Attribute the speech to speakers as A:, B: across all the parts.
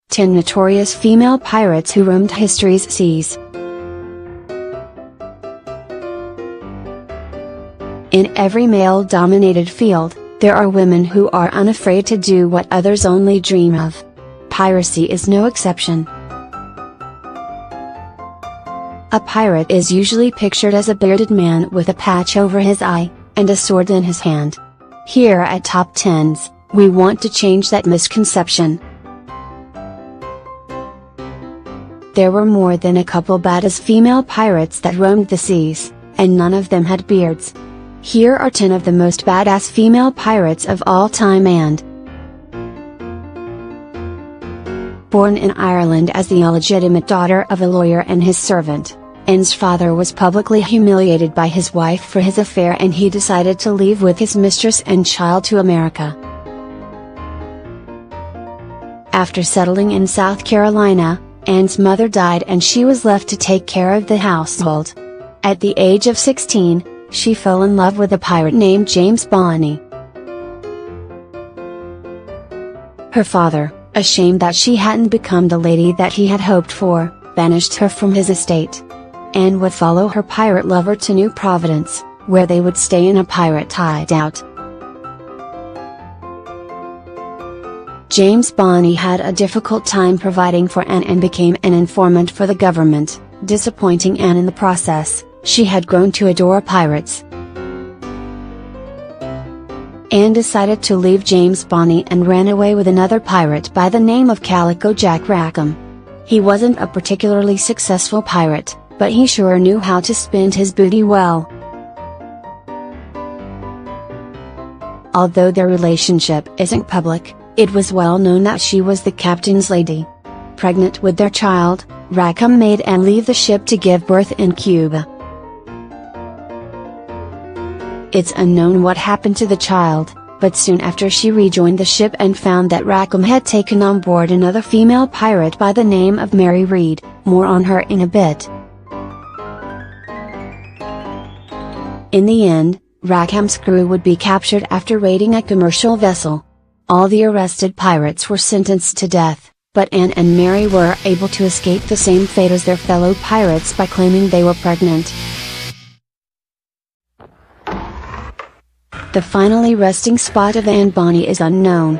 A: Ten notorious female pirates who roamed history's seas. In every male-dominated field, there are women who are unafraid to do what others only dream of. Piracy is no exception. A pirate is usually pictured as a bearded man with a patch over his eye, and a sword in his hand. Here at Top 10s, we want to change that misconception. There were more than a couple badass female pirates that roamed the seas, and none of them had beards. Here are 10 of the most badass female pirates of all time. And born in Ireland as the illegitimate daughter of a lawyer and his servant, Anne's father was publicly humiliated by his wife for his affair, and he decided to leave with his mistress and child to America. After settling in South Carolina, Anne's mother died and she was left to take care of the household. At the age of 16, she fell in love with a pirate named James Bonny. Her father, ashamed that she hadn't become the lady that he had hoped for, banished her from his estate. Anne would follow her pirate lover to New Providence, where they would stay in a pirate hideout. James Bonny had a difficult time providing for Anne and became an informant for the government, disappointing Anne in the process. She had grown to adore pirates. Anne decided to leave James Bonny and ran away with another pirate by the name of Calico Jack Rackham. He wasn't a particularly successful pirate, but he sure knew how to spend his booty well. Although their relationship isn't public, it was well known that she was the captain's lady. Pregnant with their child, Rackham made Anne leave the ship to give birth in Cuba. It's unknown what happened to the child, but soon after she rejoined the ship and found that Rackham had taken on board another female pirate by the name of Mary Read. More on her in a bit. In the end, Rackham's crew would be captured after raiding a commercial vessel. All the arrested pirates were sentenced to death, but Anne and Mary were able to escape the same fate as their fellow pirates by claiming they were pregnant. The finally resting spot of Anne Bonny is unknown.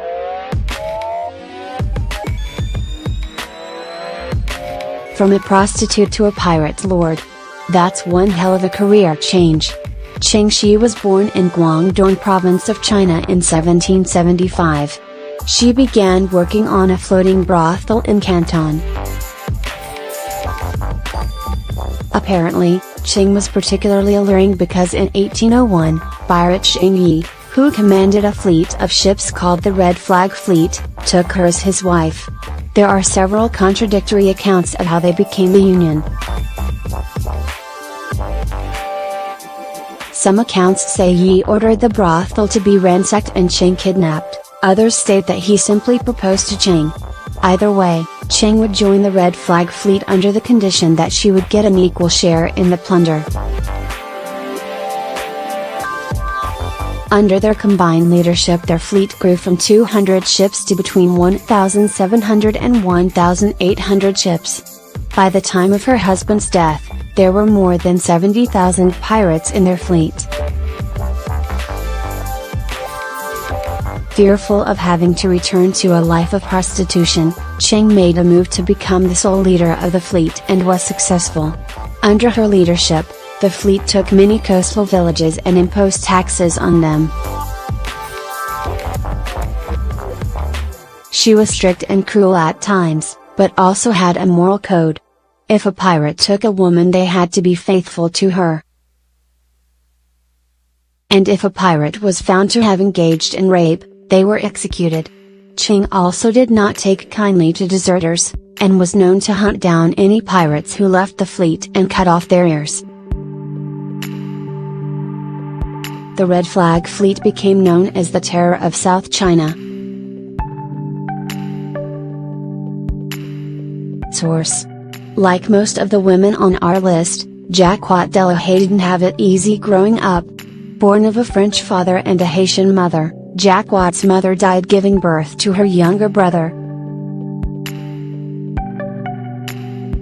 A: From a prostitute to a pirate lord. That's one hell of a career change. Cheng Shi was born in Guangdong province of China in 1775. She began working on a floating brothel in Canton. Apparently, Cheng was particularly alluring because in 1801, pirate Cheng Yi, who commanded a fleet of ships called the Red Flag Fleet, took her as his wife. There are several contradictory accounts of how they became a union. Some accounts say Yi ordered the brothel to be ransacked and Cheng kidnapped, others state that he simply proposed to Cheng. Either way, Cheng would join the Red Flag Fleet under the condition that she would get an equal share in the plunder. Under their combined leadership, their fleet grew from 200 ships to between 1,700 and 1,800 ships. By the time of her husband's death, there were more than 70,000 pirates in their fleet. Fearful of having to return to a life of prostitution, Cheng made a move to become the sole leader of the fleet and was successful. Under her leadership, the fleet took many coastal villages and imposed taxes on them. She was strict and cruel at times, but also had a moral code. If a pirate took a woman, they had to be faithful to her. And if a pirate was found to have engaged in rape, they were executed. Cheng also did not take kindly to deserters, and was known to hunt down any pirates who left the fleet and cut off their ears. The Red Flag Fleet became known as the Terror of South China. Source: like most of the women on our list, Jacquot Delahaye didn't have it easy growing up. Born of a French father and a Haitian mother, Jacquot's mother died giving birth to her younger brother.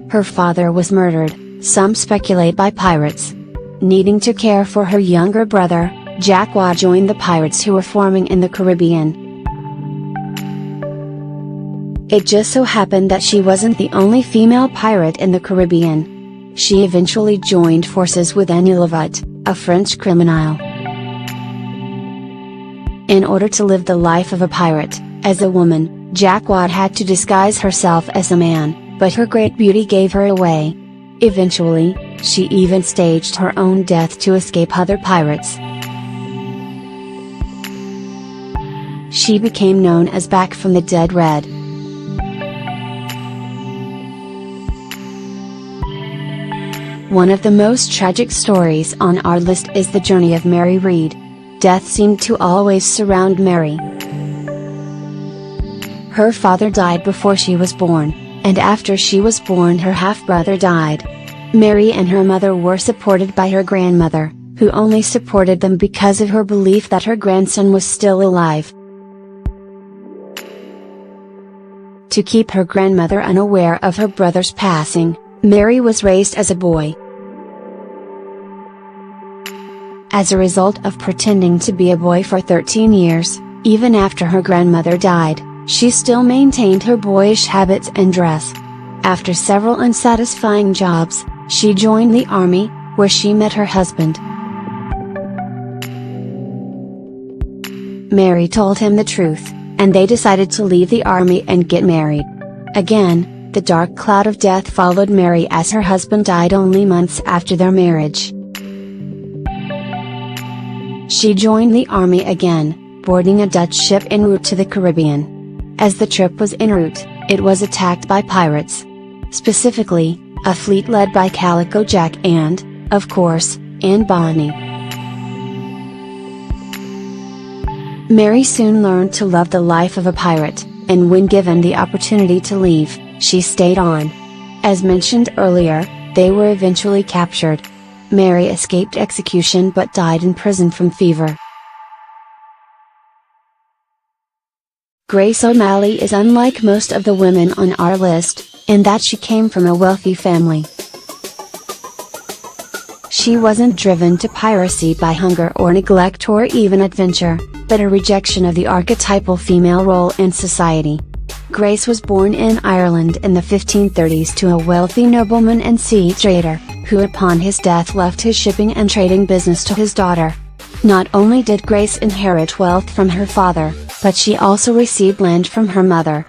A: Her father was murdered, some speculate by pirates. Needing to care for her younger brother, Jacquot joined the pirates who were forming in the Caribbean. It just so happened that she wasn't the only female pirate in the Caribbean. She eventually joined forces with Annie Levat, a French criminal. In order to live the life of a pirate, as a woman, Jacquot had to disguise herself as a man, but her great beauty gave her away. Eventually, she even staged her own death to escape other pirates. She became known as Back from the Dead Red. One of the most tragic stories on our list is the journey of Mary Read. Death seemed to always surround Mary. Her father died before she was born, and after she was born her half-brother died. Mary and her mother were supported by her grandmother, who only supported them because of her belief that her grandson was still alive. To keep her grandmother unaware of her brother's passing, Mary was raised as a boy. As a result of pretending to be a boy for 13 years, even after her grandmother died, she still maintained her boyish habits and dress. After several unsatisfying jobs, she joined the army, where she met her husband. Mary told him the truth, and they decided to leave the army and get married. Again, the dark cloud of death followed Mary as her husband died only months after their marriage. She joined the army again, boarding a Dutch ship en route to the Caribbean. As the trip was en route, it was attacked by pirates. Specifically, a fleet led by Calico Jack and, of course, Anne Bonny. Mary soon learned to love the life of a pirate, and when given the opportunity to leave, she stayed on. As mentioned earlier, they were eventually captured. Mary escaped execution but died in prison from fever. Grace OMalley is unlike most of the women on our list, in that she came from a wealthy family. She wasn't driven to piracy by hunger or neglect or even adventure, but a rejection of the archetypal female role in society. Grace was born in Ireland in the 1530s to a wealthy nobleman and sea trader, who upon his death left his shipping and trading business to his daughter. Not only did Grace inherit wealth from her father, but she also received land from her mother.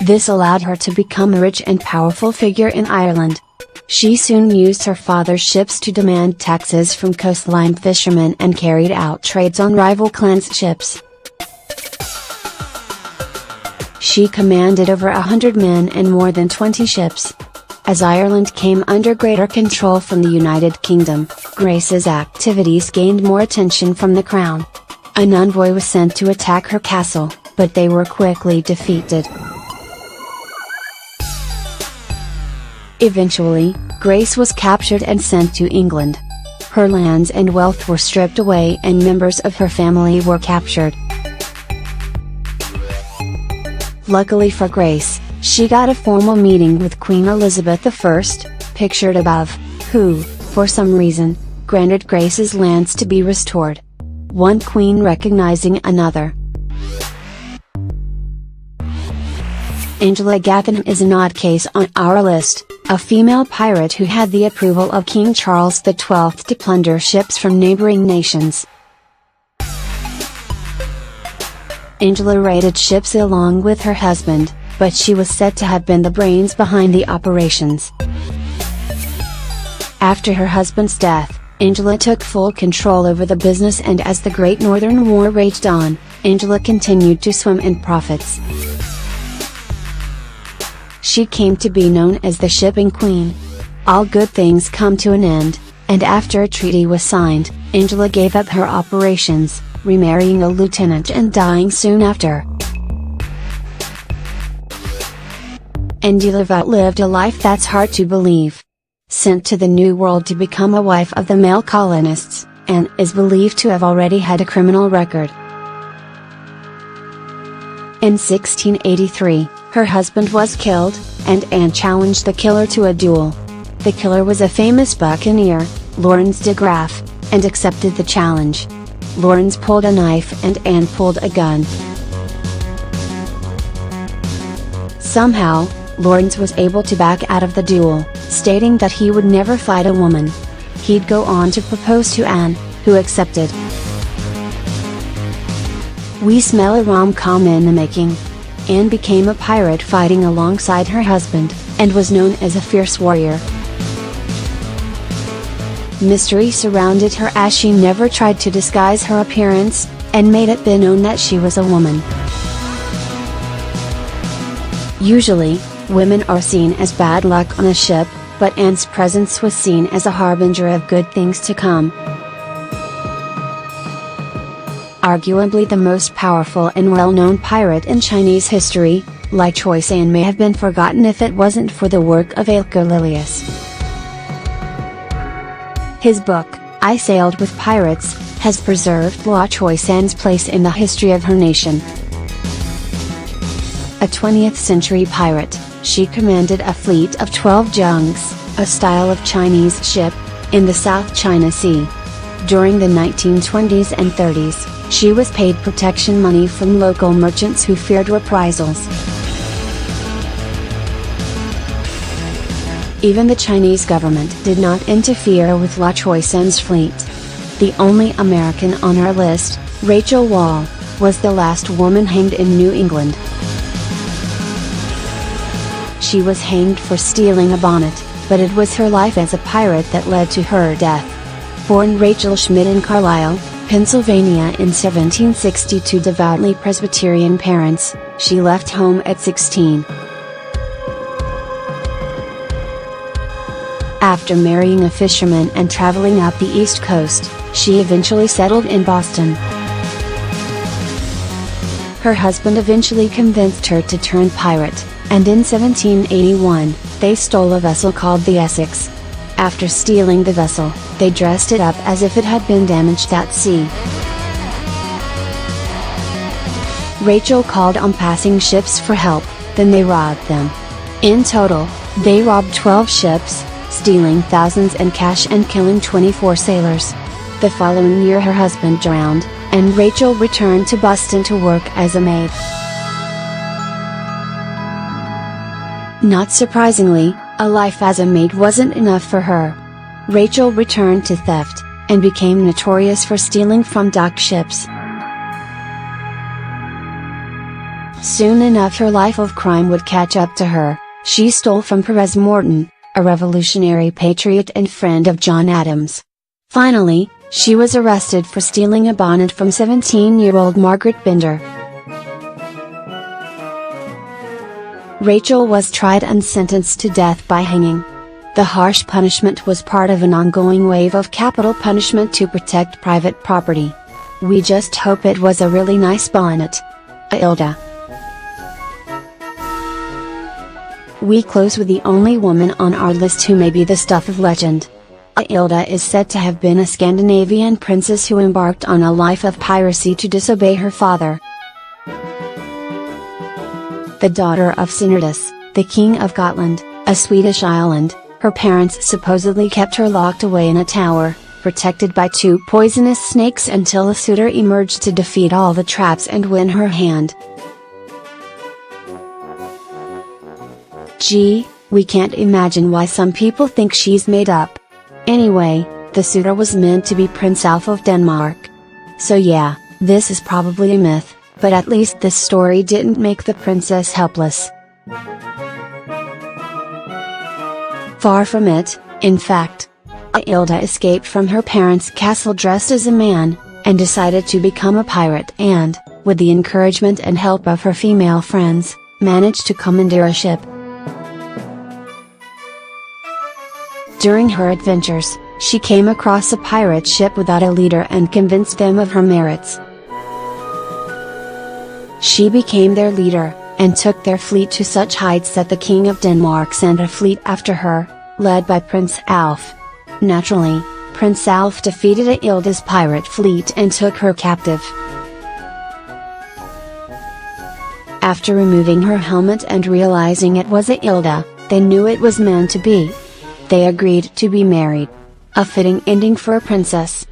A: This allowed her to become a rich and powerful figure in Ireland. She soon used her father's ships to demand taxes from coastline fishermen and carried out trades on rival clans' ships. She commanded over 100 men and more than 20 ships. As Ireland came under greater control from the United Kingdom, Grace's activities gained more attention from the Crown. An envoy was sent to attack her castle, but they were quickly defeated. Eventually, Grace was captured and sent to England. Her lands and wealth were stripped away and members of her family were captured. Luckily for Grace, she got a formal meeting with Queen Elizabeth I, pictured above, who, for some reason, granted Grace's lands to be restored. One queen recognizing another. Angela Gavin is an odd case on our list, a female pirate who had the approval of King Charles XII to plunder ships from neighboring nations. Angela raided ships along with her husband, but she was said to have been the brains behind the operations. After her husband's death, Angela took full control over the business, and as the Great Northern War raged on, Angela continued to swim in profits. She came to be known as the Shipping Queen. All good things come to an end, and after a treaty was signed, Angela gave up her operations, remarrying a lieutenant and dying soon after. and Delahaye outlived a life that's hard to believe. Sent to the New World to become a wife of the male colonists, and is believed to have already had a criminal record. In 1683, her husband was killed, and Anne challenged the killer to a duel. The killer was a famous buccaneer, Laurens de Graaff, and accepted the challenge. Laurens pulled a knife and Anne pulled a gun. Somehow, Laurens was able to back out of the duel, stating that he would never fight a woman. He'd go on to propose to Anne, who accepted. We smell a rom-com in the making. Anne became a pirate fighting alongside her husband, and was known as a fierce warrior. Mystery surrounded her as she never tried to disguise her appearance, and made it be known that she was a woman. Usually, women are seen as bad luck on a ship, but Anne's presence was seen as a harbinger of good things to come. Arguably the most powerful and well-known pirate in Chinese history, Lai Choisan may have been forgotten if it wasn't for the work of Cornelius. His book, I Sailed with Pirates, has preserved Lai Choisan's place in the history of her nation. A 20th century pirate, she commanded a fleet of 12 jungs, a style of Chinese ship, in the South China Sea. During the 1920s and 30s, she was paid protection money from local merchants who feared reprisals. Even the Chinese government did not interfere with Lai Choisan's fleet. The only American on our list, Rachel Wall, was the last woman hanged in New England. She was hanged for stealing a bonnet, but it was her life as a pirate that led to her death. Born Rachel Schmidt in Carlisle, Pennsylvania in 1760 to devoutly Presbyterian parents, she left home at 16. After marrying a fisherman and traveling up the East Coast, she eventually settled in Boston. Her husband eventually convinced her to turn pirate, and in 1781, they stole a vessel called the Essex. After stealing the vessel, they dressed it up as if it had been damaged at sea. Rachel called on passing ships for help, then they robbed them. In total, they robbed 12 ships, stealing thousands in cash and killing 24 sailors. The following year her husband drowned, and Rachel returned to Boston to work as a maid. Not surprisingly, a life as a maid wasn't enough for her. Rachel returned to theft, and became notorious for stealing from docked ships. Soon enough her life of crime would catch up to her. She stole from Perez Morton, a revolutionary patriot and friend of John Adams. Finally, she was arrested for stealing a bonnet from 17-year-old Margaret Bender. Rachel was tried and sentenced to death by hanging. The harsh punishment was part of an ongoing wave of capital punishment to protect private property. We just hope it was a really nice bonnet. Hilda. We close with the only woman on our list who may be the stuff of legend. Hilda is said to have been a Scandinavian princess who embarked on a life of piracy to disobey her father. The daughter of Senardus, the king of Gotland, a Swedish island, her parents supposedly kept her locked away in a tower, protected by 2 poisonous snakes until a suitor emerged to defeat all the traps and win her hand. Gee, we can't imagine why some people think she's made up. Anyway, the suitor was meant to be Prince Alf of Denmark. So yeah, this is probably a myth, but at least this story didn't make the princess helpless. Far from it, in fact. Hilda escaped from her parents' castle dressed as a man, and decided to become a pirate and, with the encouragement and help of her female friends, managed to commandeer a ship. During her adventures, she came across a pirate ship without a leader and convinced them of her merits. She became their leader, and took their fleet to such heights that the King of Denmark sent a fleet after her, led by Prince Alf. Naturally, Prince Alf defeated Hilda's pirate fleet and took her captive. After removing her helmet and realizing it was Hilda, they knew it was meant to be. They agreed to be married. A fitting ending for a princess.